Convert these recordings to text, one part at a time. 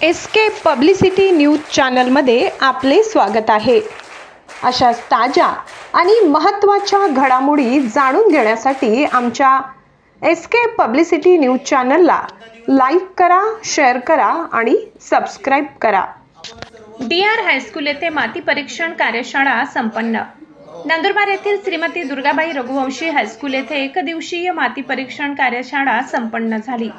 SK publicity news चॅनलमध्ये आपले स्वागत आहे। अशा ताज्या आणि महत्त्वाच्या घडामोडी जाणून घेण्यासाठी आमच्या एसके पब्लिसिटी न्यूज चॅनलला लाईक करा, शेअर करा आणि सबस्क्राइब करा। DR हायस्कूल येथे माती परीक्षण कार्यशाळा संपन्न। नंदुरबार येथील श्रीमती दुर्गाबाई रघुवंशी हायस्कूल येथे एकदिवसीय माती परीक्षण कार्यशाळा संपन्न झाली।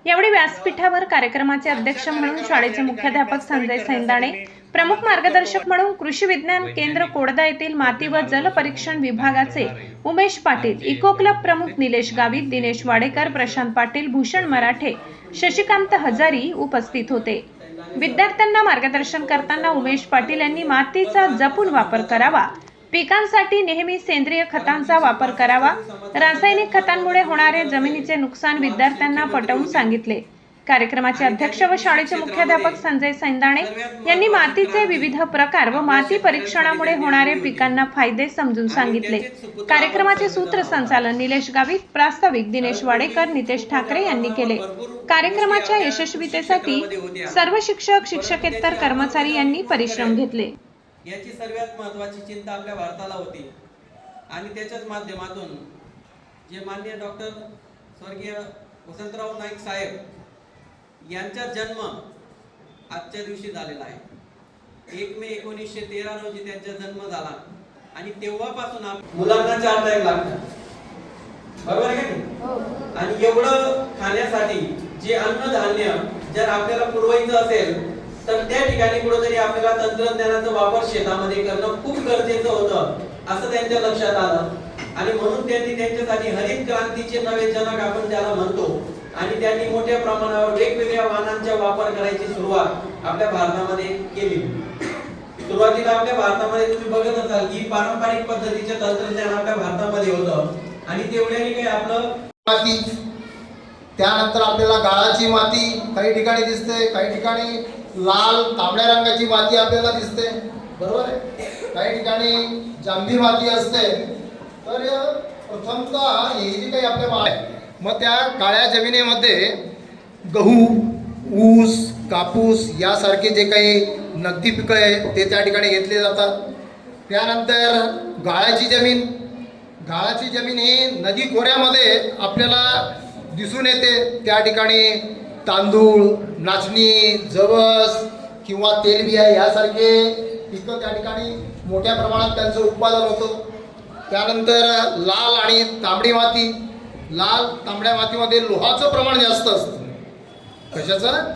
यावेळी व्यासपीठावर कार्यक्रमाचे अध्यक्ष म्हणून शाळेचे मुख्याध्यापक संजय सैंदाणे, प्रमुख मार्गदर्शक म्हणून कृषी विज्ञान केंद्र कोडदा येथील माती व जल परीक्षण विभागाचे उमेश पाटील, इको क्लब प्रमुख निलेश गावित, दिनेश वाडेकर, प्रशांत पाटील, भूषण मराठे, शशिकांत हजारी उपस्थित होते। विद्यार्थ्यांना मार्गदर्शन करताना उमेश पाटील यांनी मातीचा जपून वापर करावा, पिकांसाठी नेहमी सेंद्रिय खतांचा वापर करावा, रासायनिक खतांमुळे होणारे जमिनीचे नुकसान विद्यार्थ्यांना पटवून सांगितले। कार्यक्रमाचे अध्यक्ष व शाळेचे मुख्याध्यापक संजय सैंदाणे यांनी मातीचे विविध प्रकार व माती परीक्षणामुळे होणारे पिकांना फायदे समजून सांगितले। कार्यक्रमाचे सूत्रसंचालन निलेश गावित, प्रास्ताविक दिनेश वाडेकर, नितेश ठाकरे यांनी केले। कार्यक्रमाच्या यशस्वीतेसाठी सर्व शिक्षक, शिक्षकेतर कर्मचारी यांनी परिश्रम घेतले। याची सर्वात महत्त्वाची चिंता आपल्या भारताला होती आणि त्याच्याच माध्यमातून जे माननीय डॉक्टर स्वर्गीय वसंतराव नाईक साहेब यांचा जन्म आजच्या दिवशी झालेला आहे। 1 मे 1913 रोजी त्यांचा जन्म झाला आणि तेव्हापासून मुलांना 4 टाइम लागतात, बरोबर आहे का? आणि एवढं खाण्यासाठी जे अन्नधान्य जर आपल्याला पुरवायचं असेल तर त्या ठिकाणी कुठेतरी आपल्याला तंत्रज्ञानाचा वापर शेतामध्ये करणं खूप गरजेचं होतं असं त्यांच्या लक्षात आलं आणि म्हणून त्यांनी त्यांच्यासाठी हरित क्रांतीचे नवे जनक आपण त्याला म्हणतो आणि त्यांनी मोठ्या प्रमाणावर वेगवेगळ्या वाहनांचा वापर करायची सुरुवात आपल्या भारतामध्ये केली। सुरुवातीला आपल्या भारतामध्ये तुम्ही बघत असाल की पारंपरिक पद्धतीचे तंत्रज्ञान आपल्या भारतामध्ये होतं आणि तेवढ्याने काही आपलं माती, त्यानंतर आपल्याला गाळाची माती काही ठिकाणी दिसते, काही ठिकाणी लाल तांबड्या रंगाची माती आपल्याला दिसते, बरोबर आहे? काही ठिकाणी जांभी माती असते। तर प्रथमतः ही जी काही आपल्या आहे मग त्या काळ्या जमिनीमध्ये गहू, ऊस, कापूस यासारखे जे काही नगदी पिकं आहे ते त्या ठिकाणी घेतले जातात। त्यानंतर गाळाची जमीन ही नदी खोऱ्यामध्ये आपल्याला दिसून येते। त्या ठिकाणी तांदूळ, नाचणी, जवस किंवा तेलबिया यासारखे पिकं त्या ठिकाणी मोठ्या प्रमाणात त्यांचं उत्पादन होतं। त्यानंतर लाल आणि तांबडी माती, लाल तांबड्या मातीमध्ये लोहाचं प्रमाण जास्त असतं। कशाचं?